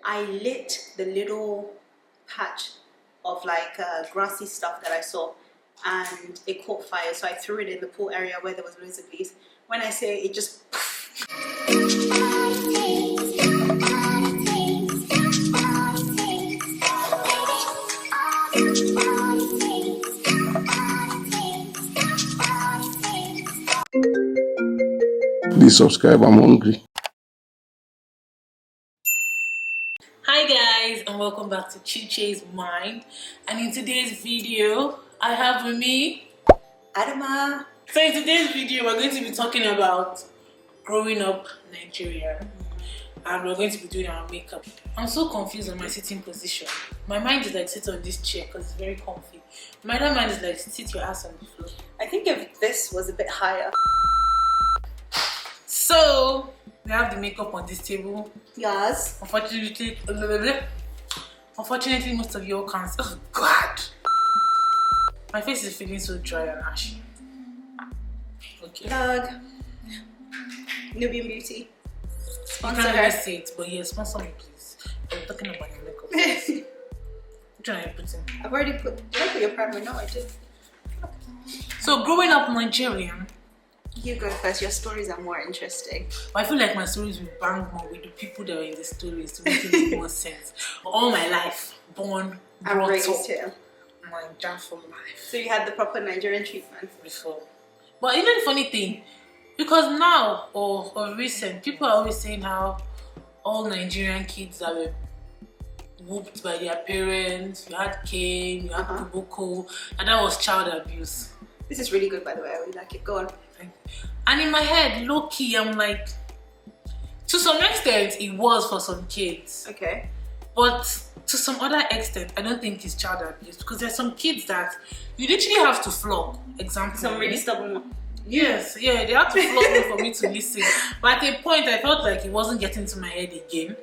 I lit the little patch of like grassy stuff that I saw, and it caught fire. So I threw it in the pool area where there was loads of leaves. When I say it just Please subscribe, I'm hungry. Hi guys, and welcome back to Chuches Mind. And in today's video, I have with me Adama. So in today's video, we're going to be talking about growing up Nigerian, and we're going to be doing our makeup. I'm so confused on my sitting position. My mind is like sit on this chair because it's very comfy. My other mind is like sit your ass on the floor. I think if this was a bit higher. So we have the makeup on this table. Yes. Unfortunately, most of you all can't. Oh God, my face is feeling so dry and ashy. Okay. Dog. Nubian Beauty. Sponsor her. You can't really say it, but yeah, sponsor me, please. I'm talking about your makeup. Which one are you putting? I've already put. Did I put your primer? No, I did. So growing up Nigerian. You go first. Your stories are more interesting. But I feel like my stories will bang more with the people that were in the stories to make it make more sense. All my life, born, brought up, here. Naija for life. So you had the proper Nigerian treatment before. But even the funny thing, because now or recent, people are always saying how all Nigerian kids that were whooped by their parents, you had cane, you had koboko, and that was child abuse. This is really good, by the way. I really like it. Go on. And in my head, low key, I'm like, to some extent, it was for some kids. Okay. But to some other extent, I don't think it's child abuse, because there's some kids that you literally have to flog. Example. Some really stubborn one. Yes, yeah, they had to flog me for me to listen. But at a point, I felt like it wasn't getting to my head again.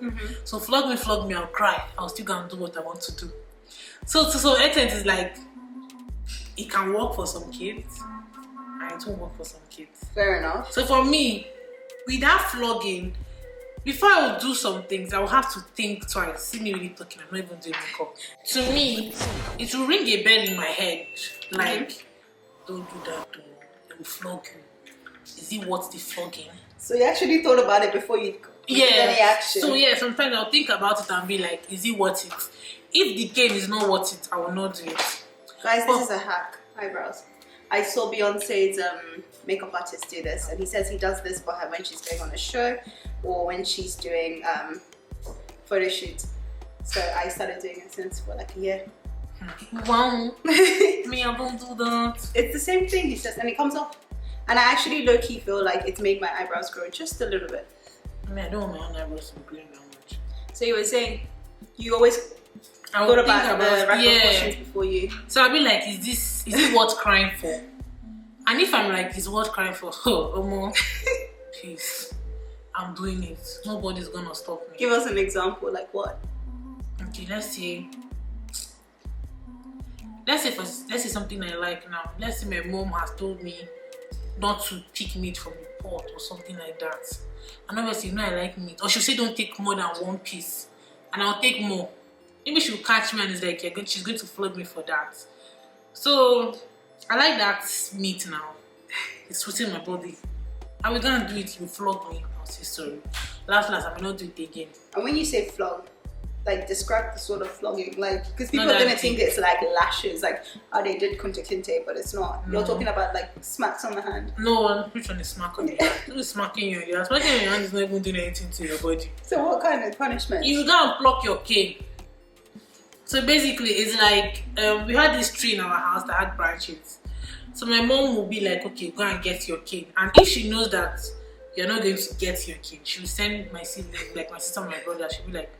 So flog me, I'll cry. I'll still go and do what I want to do. So to some extent, it's like, it can work for some kids, and it won't work for some kids. Fair enough. So for me, with that flogging, before I would do some things, I will have to think twice. See me really talking, I'm not even doing makeup. To me, it will ring a bell in my head, like, don't do that, they will flog you. Is it worth the flogging? So you actually thought about it before you did any action? So yeah, sometimes I'll think about it and be like, is it worth it? If the game is not worth it, I will not do it. Guys, this is a hack. Eyebrows. I saw Beyonce's makeup artist do this, and he says he does this for her when she's going on a show or when she's doing photo shoots. So I started doing it since for like a year. Wow. Me, I don't do that. It's the same thing, he says, and it comes off. And I actually low-key feel like it's made my eyebrows grow just a little bit. I mean, I don't want my own eyebrows to be growing that much. So you were saying you always thought about the repercussions before you. So I'll be like, is it worth crying for? And if I'm like, it's worth crying for, peace. I'm doing it. Nobody's gonna stop me. Give us an example, like what? Okay, let's say something I like now. Let's say my mom has told me not to pick meat from the pot or something like that. And obviously, you know I like meat. Or she'll say don't take more than one piece, and I'll take more. Maybe she'll catch me and it's like, she's going to flog me for that. So I like that meat now. It's sweetening my body. Are we gonna do it? You flog me. I'll say sorry. Last, I will not do it again. And when you say flog, like describe the sort of flogging, like because people are gonna think it's like lashes, like how they did Kunta Kinte, but it's not. No. You're talking about like smacks on the hand. No, which one is smack on the hand? Who is smacking you? You're smacking on your hand is not even doing anything to your body. So what kind of punishment? You go and pluck your cane. So basically, it's like we had this tree in our house that had branches. So my mom will be like, okay, go and get your cane. And if she knows that you're not going to get your cane, she will send my sibling, like my sister and my brother, she'll be like,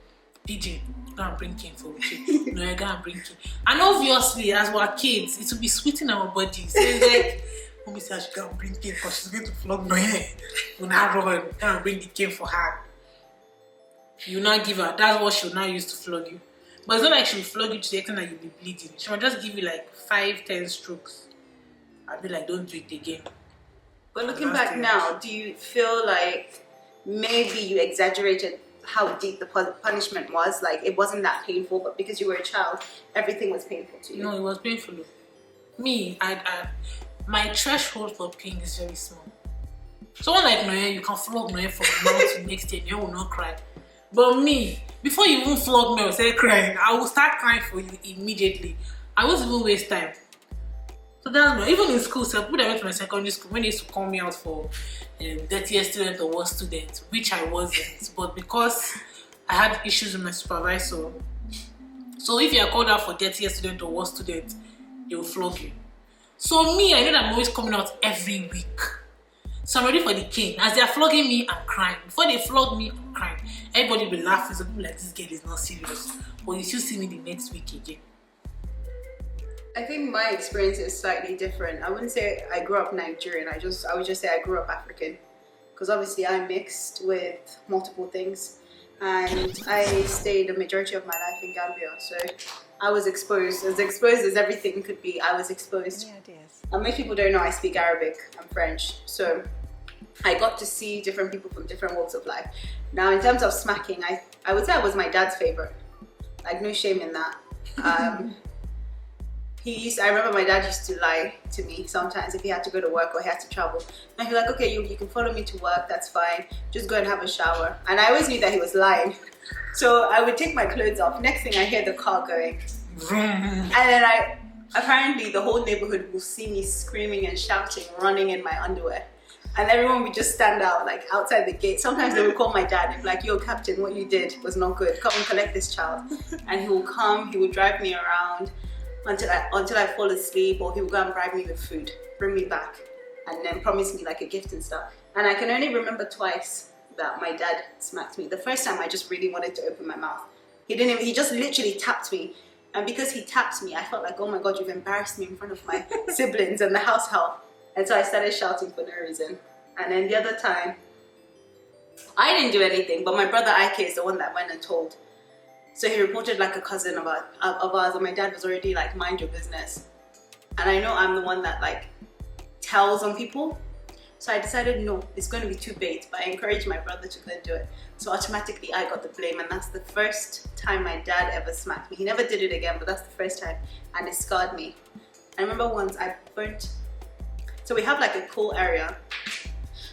PJ, go and bring cane for Uche. No, I go and bring cane. And obviously, as we're kids, it will be sweeting our bodies. So it's like, mommy said I should go and bring cane because she's going to flog my hair. We'll now run, go and bring the cane for her. You now give her, that's what she'll now use to flog you. But it's not like she'll flog you to the extent that you'll be bleeding. She might just give you like 5-10 strokes. I'll be like, don't do it again. But looking back now, do you feel like maybe you exaggerated how deep the punishment was. Like, it wasn't that painful, but because you were a child, everything was painful to you. No, it was painful. Me, my threshold for pain is very small. Someone like Noye, you can flog Noye from now to next year, Noye will not cry. But me, before you even flog me or say crying, I will start crying for you immediately. I won't even waste time. So that's not, even in school, so when I went to my secondary school, when they used to call me out for dirtiest student or worst student, which I wasn't, but because I had issues with my supervisor, so if you are called out for dirtiest student or worst student, they will flog you. So me, I know that I'm always coming out every week. So I'm ready for the cane. As they are flogging me, I'm crying. Before they flog me, I'm crying. Everybody will be laughing, so people like, this girl is not serious. But you still see me the next week again. I think my experience is slightly different. I wouldn't say I grew up Nigerian. I would just say I grew up African, because obviously I'm mixed with multiple things, and I stayed the majority of my life in Gambia. So I was exposed as everything could be. I was exposed. And most people don't know I speak Arabic and French, so I got to see different people from different walks of life. Now, in terms of smacking, I would say I was my dad's favorite. Like, no shame in that. I remember my dad used to lie to me sometimes if he had to go to work or he had to travel. And he'd be like, okay, you can follow me to work, that's fine. Just go and have a shower. And I always knew that he was lying. So I would take my clothes off. Next thing I hear the car going. And then apparently the whole neighborhood will see me screaming and shouting, running in my underwear. And everyone would just stand out, like, outside the gate. Sometimes they would call my dad and be like, yo, Captain, what you did was not good. Come and collect this child. And he will come, he will drive me around until I fall asleep, or he will go and bribe me with food, bring me back, and then promise me like a gift and stuff. And I can only remember twice that my dad smacked me. The first time I just really wanted to open my mouth. He just literally tapped me. And because he tapped me, I felt like, oh my God, you've embarrassed me in front of my siblings and the house help. And so I started shouting for no reason. And then the other time, I didn't do anything, but my brother Ike is the one that went and told. So he reported like a cousin of ours, and my dad was already like, mind your business. And I know I'm the one that like tells on people. So I decided, no, it's going to be too bait, but I encouraged my brother to go and do it. So automatically I got the blame, and that's the first time my dad ever smacked me. He never did it again, but that's the first time, and it scarred me. I remember once I burnt, so we have like a pool area,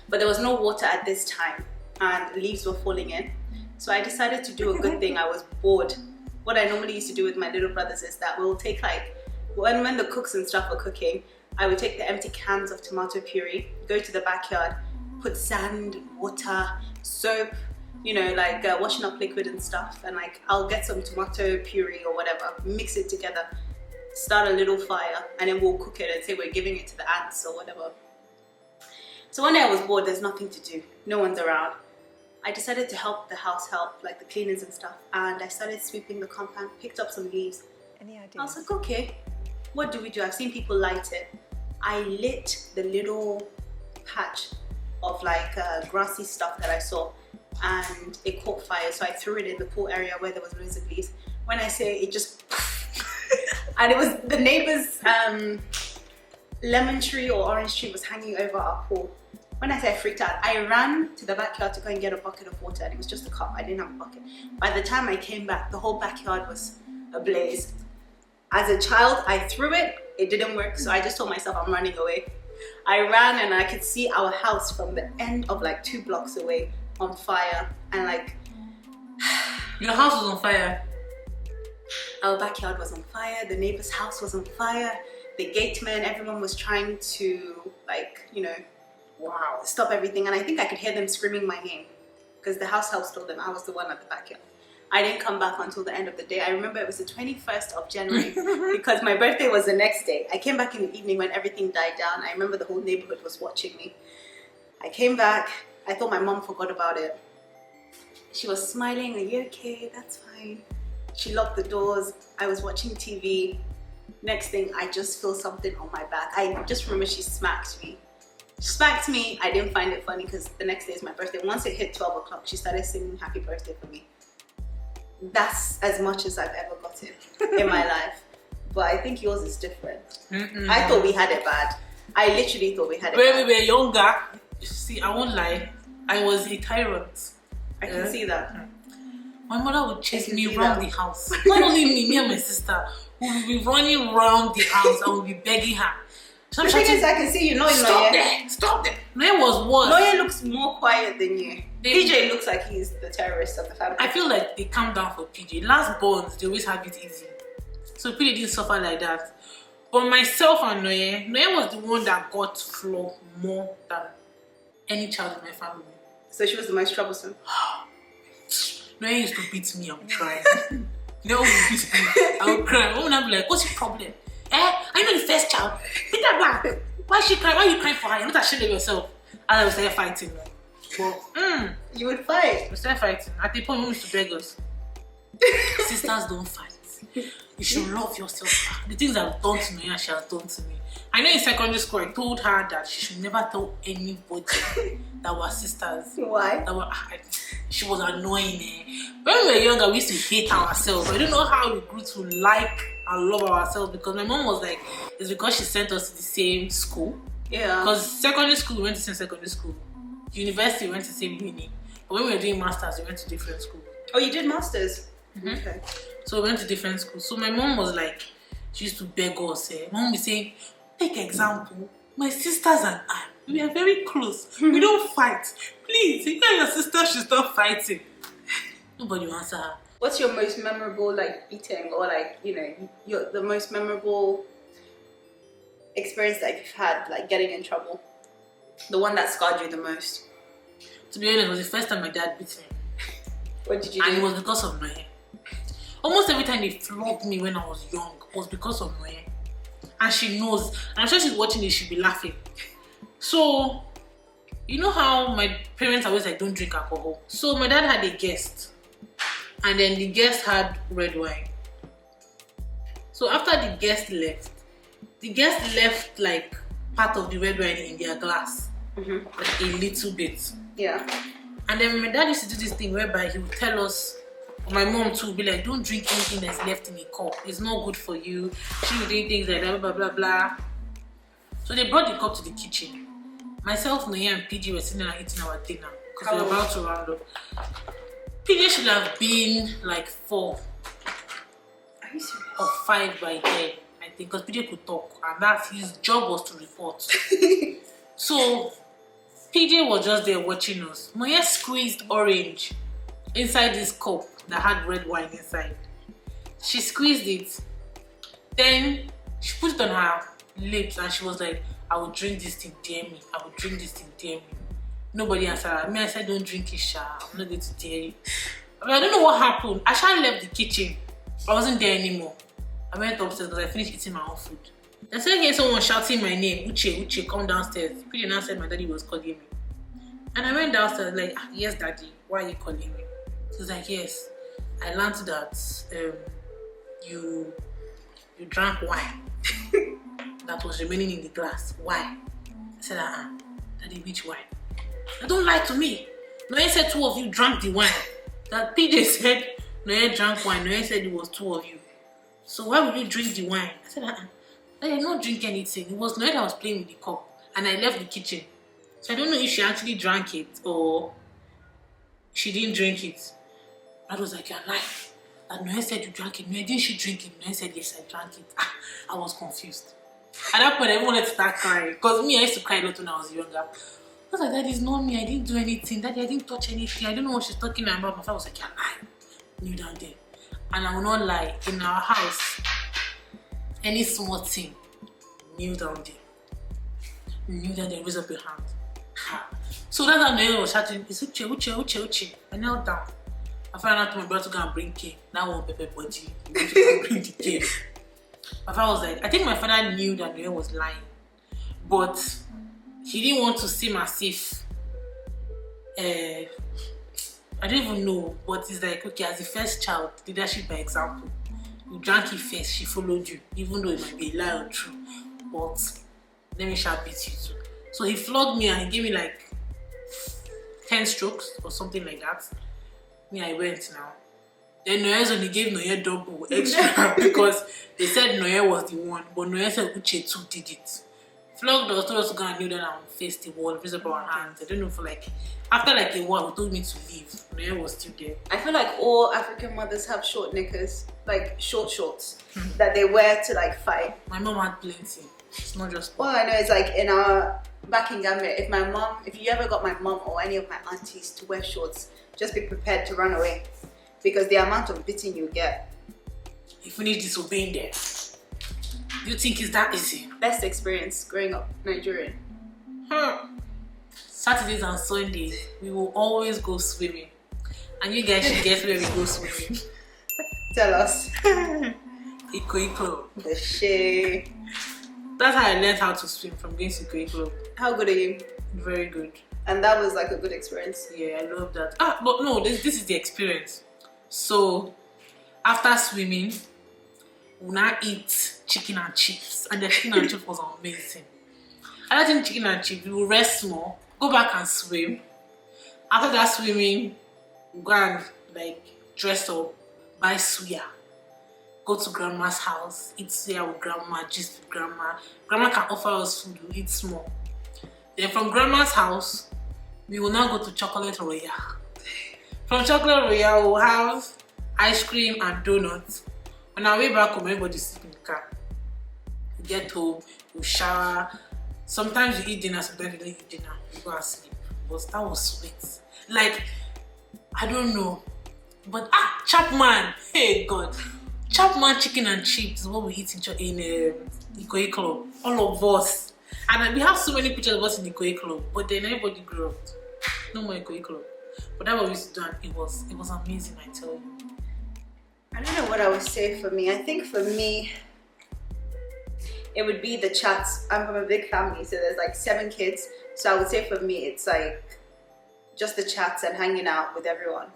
but there was no water at this time, and leaves were falling in. So I decided to do a good thing. I was bored. What I normally used to do with my little brothers is that we'll take like, when the cooks and stuff are cooking, I would take the empty cans of tomato puree, go to the backyard, put sand, water, soap, you know, like washing up liquid and stuff, and like I'll get some tomato puree or whatever, mix it together, start a little fire, and then we'll cook it and say we're giving it to the ants or whatever. So one day I was bored, there's nothing to do, no one's around. I decided to help the house help, like the cleaners and stuff, and I started sweeping the compound, picked up some leaves. Any ideas? I was like, okay, what do we do? I've seen people light it. I lit the little patch of like grassy stuff that I saw, and it caught fire, so I threw it in the pool area where there was loads of leaves. When I say it just and it was the neighbor's lemon tree or orange tree was hanging over our pool. When I say I freaked out, I ran to the backyard to go and get a bucket of water, and it was just a cup. I didn't have a bucket. By the time I came back, the whole backyard was ablaze. As a child, I threw it. It didn't work, so I just told myself I'm running away. I ran, and I could see our house from the end of like 2 blocks away on fire, and like your house was on fire. Our backyard was on fire. The neighbor's house was on fire. The gateman, everyone was trying to like, you know, wow, stop everything. And I think I could hear them screaming my name because the house helps told them I was the one at the backyard. I didn't come back until the end of the day. I remember it was the 21st of January because my birthday was the next day. I came back in the evening when everything died down. I remember the whole neighborhood was watching me. I came back. I thought my mom forgot about it. She was smiling. Are you okay? That's fine. She locked the doors. I was watching TV. Next thing, I just feel something on my back. I just remember she smacked me. She smacked me. I didn't find it funny because the next day is my birthday. Once it hit 12 o'clock, she started singing happy birthday for me. That's as much as I've ever gotten in my life. But I think yours is different. I thought we had it bad. I literally thought we had it bad. When we were younger, see, I won't lie, I was a tyrant. I can see that. My mother would chase me see around that. the house. Not only me and my sister. We would be running around the house. I would be begging her. So The thing is, I can see you know stop Noye. there! Stop there! Noye was worse. Noye looks more quiet than you. PJ looks like he's the terrorist of the family. I feel like they calm down for PJ. Last borns, they always have it easy. So PJ didn't suffer like that. But myself and Noye was the one that got flogged more than any child in my family. So she was the most troublesome. Noye used to beat me, I would cry. No, would beat me, I would cry. Mom would be like, what's your problem? I know the first child. Beat her back. Why is she crying? Why are you crying for her? You're not ashamed of yourself. And I was started fighting. But, you would fight. we started fighting. At the point, we used to beg us. Sisters don't fight. You should love yourself. The things I've done to me and she has done to me. I know in secondary school, I told her that she should never tell anybody that we're sisters. Why? She was annoying. When we were younger, we used to hate ourselves. I don't know how we grew to like and love ourselves, because my mom was like, it's because she sent us to the same school. Yeah. Because secondary school, we went to the same secondary school. University, we went to the same uni. But when we were doing masters, we went to different schools. Oh, you did masters? Mm-hmm. Okay. So we went to different schools. So my mom was like, she used to beg us. Mom was saying, take example, my sisters and I, we are very close. We don't fight. Please, you and your sister should stop fighting. Nobody will answer her. What's your most memorable like beating, or like, you know, the most memorable experience that you've had, like getting in trouble? The one that scarred you the most? To be honest, it was the first time my dad beat me. What did you do? And it was because of my hair. Almost every time they flogged me when I was young was because of my hair. And she knows. And I'm sure she's watching this, she'll be laughing. So, you know how my parents always like, don't drink alcohol. So my dad had a guest. And then the guest had red wine. So after the guest left like part of the red wine in their glass. Mm-hmm. Like a little bit. Yeah. And then my dad used to do this thing whereby he would tell us, or my mom too, be like, don't drink anything that's left in a cup. It's not good for you. She would do things like that, blah, blah, blah. So they brought the cup to the kitchen. Myself, Noye, and PG were sitting there eating our dinner because we were about to round up. PG should have been like 4 Are you serious? or 5 by then, I think, because PJ could talk, and that's his job was to report. So PJ was just there watching us. Noye squeezed orange inside this cup that had red wine inside. She squeezed it. Then she put it on her lips and she was like, I will drink this thing, dare me. I will drink this thing, dare me. Nobody answered her. I said, don't drink it, Sha. I'm not going to dare you. I don't know what happened. I sha left the kitchen. I wasn't there anymore. I went upstairs because I finished eating my own food. I started hearing someone shouting my name, Uche, come downstairs. Pretty now said my daddy was calling me. And I went downstairs like, yes, daddy, why are you calling me? He was like, yes, I learned that you drank wine that was remaining in the glass. Why? I said, daddy, which wine? Don't lie to me. Noye said 2 of you drank the wine. That PJ said Noye drank wine. Noye said it was 2 of you. So why would you drink the wine? I said, I did not drink anything. It was Noye that was playing with the cup. And I left the kitchen. So I don't know if she actually drank it or she didn't drink it. Dad was like, you're lying. And Noye said you drank it. Noye, didn't she drink it? Noye said, yes, I drank it. I was confused. At that point, I even wanted to start crying. Because me, I used to cry a lot when I was younger. I was like, Daddy, it's not me. I didn't do anything. Daddy, I didn't touch anything. I don't know what she's talking about. My father was like, you're lying. Kneel down there. And I will not lie. In our house, any small thing, kneel down there. Kneel down there, raise up your hand. So that's how Noye was shouting, it's Uche. I knelt down. I found out my brother to go and bring cane. That one pepper body. He went to go and bring the cane. My father was like, I think my father knew that Noye was lying. But he didn't want to seem as if I don't even know, but it's like, okay, as the first child, leadership by example. You drank it first, she followed you, even though it might be a lie or true. But let me shall beat you too. So he flogged me and he gave me like 10 strokes or something like that. Me, I went now. Then Noye only gave Noye double extra because they said Noye was the one, but Noye said Uche too did it. flogged us, told us to go and kneel down and face the wall, raise up our hands. I don't know, for like, after like a while, he told me to leave. My hair was still there. I feel like all African mothers have short knickers, like short shorts, that they wear to like fight. My mom had plenty. It's not just All I know is like back in Gambia, if you ever got my mom or any of my aunties to wear shorts, just be prepared to run away, because the amount of beating you get. You finish disobeying them. Do you think it's that easy? Best experience growing up Nigerian. Saturdays and Sundays, we will always go swimming. And you guys should guess where we go swimming. Tell us. Iko. The shade. That's how I learned how to swim, from going to Iko. How good are you? Very good. And that was like a good experience. Yeah, I love that. But no, this is the experience. So, after swimming, we now eat chicken and chips. And the chicken and chips was amazing. After eating chicken and chips, we will rest more, go back and swim. After that swimming, go and like dress up, buy suya, go to grandma's house, eat suya with grandma, gist with grandma. Grandma can offer us food, we eat small. Then from grandma's house, we will now go to Chocolate Royale. From Chocolate Royale, we'll have ice cream and donuts. On our way back home, everybody's sleeping in the car. We get home, we shower. Sometimes we eat dinner, sometimes we don't eat dinner. We go and sleep. But that was sweet. Like, I don't know. But Chapman, hey God. Chapman chicken and chips is what we eat in Ikoyi Club. All of us. And we have so many pictures of us in Ikoyi Club. But then everybody grew up. No more Ikoyi Club. But that's what we used to do, and it was amazing, I tell you. I don't know what I would say for me. I think for me, it would be the chats. I'm from a big family, so there's like 7 kids. So I would say for me, it's like just the chats and hanging out with everyone.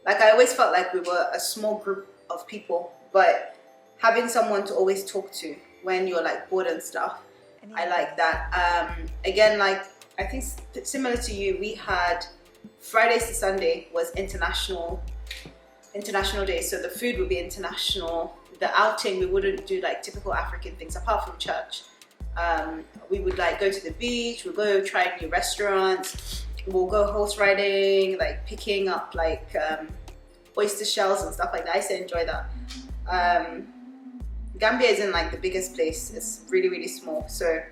Like, I always felt like we were a small group of people, but having someone to always talk to when you're like bored and stuff, I like that. Again, like, I think similar to you, we had Fridays to Sunday was international day, so the food would be international. The outing, we wouldn't do like typical African things apart from church. We would like go to the beach, we'll go try new restaurants, we'll go horse riding, like picking up like oyster shells and stuff like that. I used to enjoy that. Gambia isn't like the biggest place, it's really, really small. So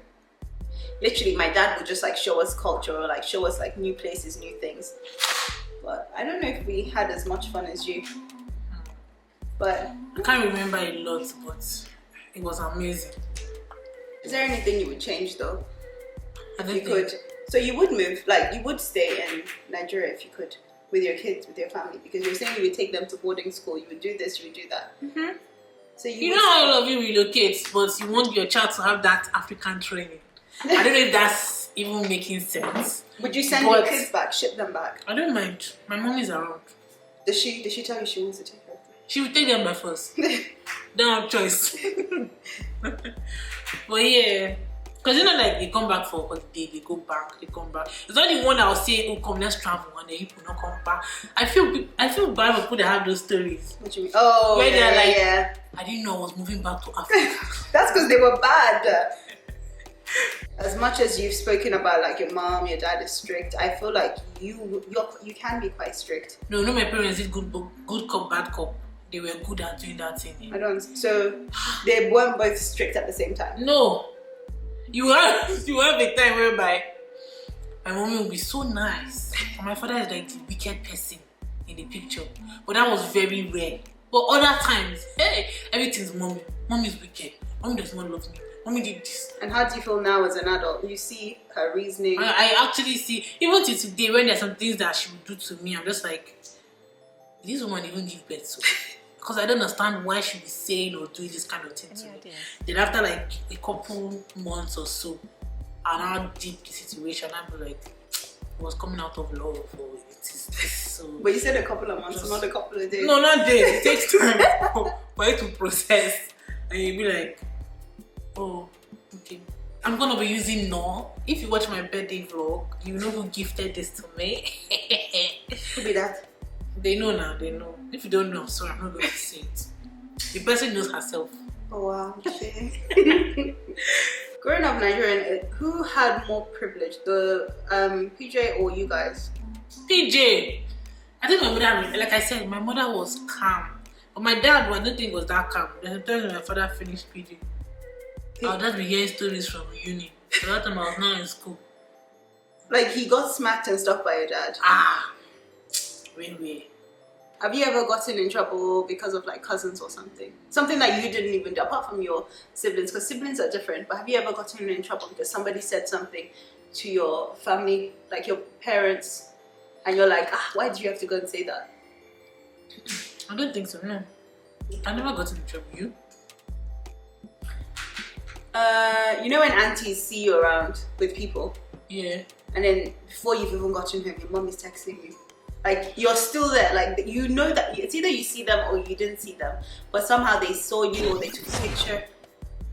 literally my dad would just like show us culture, or like show us like new places, new things. But I don't know if we had as much fun as you. But I can't remember a lot, but it was amazing. Is there anything you would change though? If you could. So you would move, like you would stay in Nigeria if you could, with your kids, with your family, because you're saying you would take them to boarding school, you would do this, you would do that. Mm-hmm. So you know how all of you relocate, but you want your child to have that African training. I don't know if that's even making sense. Would you send your kids back, ship them back? I don't mind. My mom is around. Does she tell you she wants to take her? She will take them by force. Don't have choice. But yeah, because you know, like they come back for holiday, they go back, they come back. It's not the one that will say, "Oh, come, let's travel," and then you will not come back. I feel bad for people that have those stories. What do you mean? Oh, where yeah, they're like, yeah. I didn't know I was moving back to Africa. That's because they were bad. As much as you've spoken about like your mom, your dad is strict, I feel like you can be quite strict. No, my parents did good cop, bad cop. They were good at doing that thing. I don't. So they weren't both strict at the same time. No, you have a time whereby my mommy will be so nice, and my father is like the wicked person in the picture. But that was very rare. But other times, hey, everything's mommy. Mommy's wicked. Mommy does not love me. Mommy did this. And how do you feel now as an adult? You see her reasoning. I actually see, even till today, when there's some things that she would do to me, I'm just like, did this woman even give birth to? Because I don't understand why she be saying or doing this kind of thing to me. Then after like a couple months or so, and how deep the situation, I'd be like, it was coming out of love, or it is this. So. But you said a couple of months, not a couple of days. No, not days. It takes time for it to process, and you'll be like, oh, okay. I'm gonna be using no. If you watch my birthday vlog, you know who gifted this to me. Who be that? They know now, they know. If you don't know, sorry, I'm not going to say it. The person knows herself. Oh wow, okay. Growing up Nigerian, who had more privilege, the PJ or you guys? PJ. I think my mother, like I said, my mother was calm. But my dad, I don't think was that calm. There's a time when my father finished PJ. I would just be hearing stories from uni. So that time I was not in school. Like he got smacked and stuff by your dad? Wait. Have you ever gotten in trouble because of like cousins or something? Something that you didn't even do, apart from your siblings, because siblings are different. But have you ever gotten in trouble because somebody said something to your family, like your parents, and you're like, why did you have to go and say that? I don't think so, no. I never got in trouble. You? You know when aunties see you around with people? Yeah. And then before you've even gotten home, your mom is texting you. Like, you're still there. Like, you know that it's either you see them or you didn't see them. But somehow they saw you or they took a picture.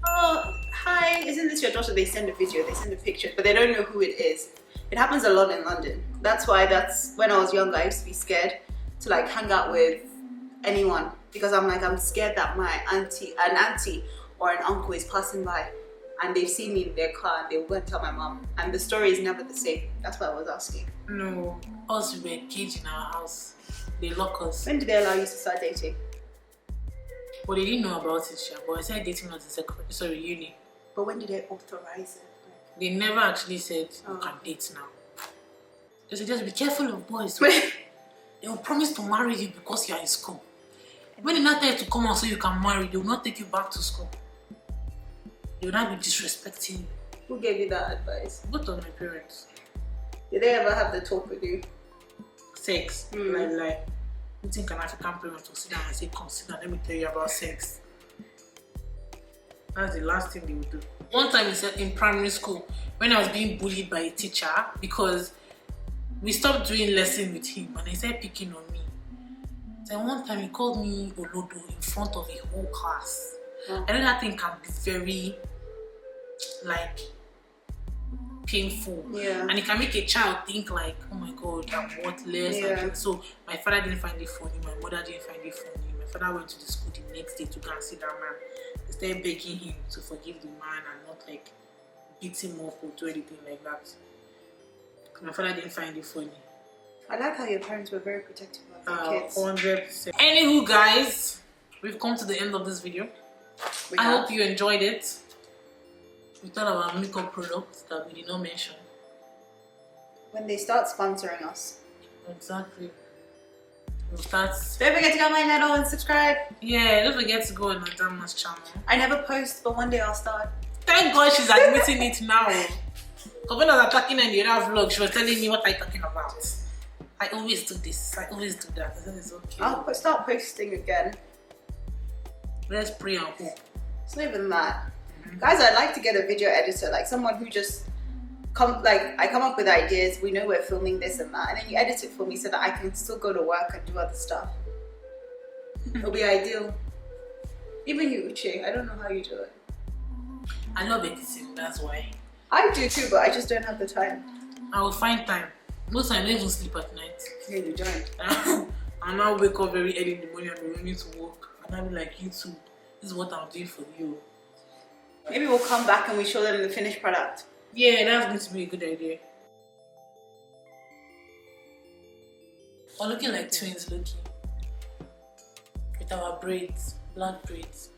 Oh, hi, isn't this your daughter? They send a video, they send a picture, but they don't know who it is. It happens a lot in London. That's why when I was younger, I used to be scared to like hang out with anyone. Because I'm scared that my an auntie or an uncle is passing by and they've seen me in their car and they will go and tell my mom. And the story is never the same. That's why I was asking. No, us we were caged in our house. They lock us. When did they allow you to start dating? Well, they didn't know about it, but I started dating at uni. But when did they authorize it? They never actually said you can date now. They said just be careful of boys. They will promise to marry you because you are in school. When they not tell you to come out so you can marry, they will not take you back to school. They will not be disrespecting you. Who gave you that advice? Both of my parents. Did they ever have the talk with you? Sex. Like, you think an African parent will sit down and say, come sit down, let me tell you about sex. That's the last thing they would do. One time in primary school, when I was being bullied by a teacher because we stopped doing lesson with him and he started picking on me. Then one time he called me Olodo in front of a whole class. I know that thing can be very like painful, and it can make a child think like, oh my god, I'm worthless. And so my father didn't find it funny, my mother didn't find it funny. My father went to the school the next day to go and see that man. They started begging him to forgive the man and not like beat him up or do anything like that. My father didn't find it funny. I like how your parents were very protective of their kids. 100%. Anywho, guys, we've come to the end of this video. I hope you enjoyed it. We thought about makeup products that we did not mention. When they start sponsoring us. Exactly. We'll start. Don't forget to go on my channel and subscribe. Yeah, don't forget to go on Adama's channel. I never post, but one day I'll start. Thank God she's admitting it now. Because when I was attacking in the other vlog, she was telling me what I'm talking about. I always do this, I always do that. That is okay. I'll start posting again. Let's pray and hope. It's not even that. Guys, I'd like to get a video editor, like someone who just I come up with ideas, we know we're filming this and that, and then you edit it for me so that I can still go to work and do other stuff. It'll be ideal. Even you, Uche, I don't know how you do it. I love editing, that's why. I do too, but I just don't have the time. I will find time. Most times I don't even sleep at night. Yeah, you don't. I'll now wake up very early in the morning and be running to work. And I'll be like, you too, this is what I'm doing for you. Maybe we'll come back and we show them the finished product. Yeah, that's going to be a good idea. We're looking like twins, looking. With our braids, black braids.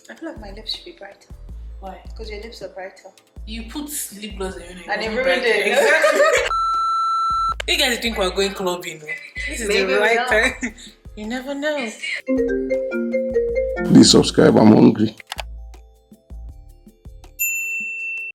I feel like my lips should be brighter. Why? Because your lips are brighter. You put lip gloss on your neck. And it ruined it. Exactly. You guys think we're going clubbing? This is Maybe the right time. You never know. Please subscribe, I'm hungry.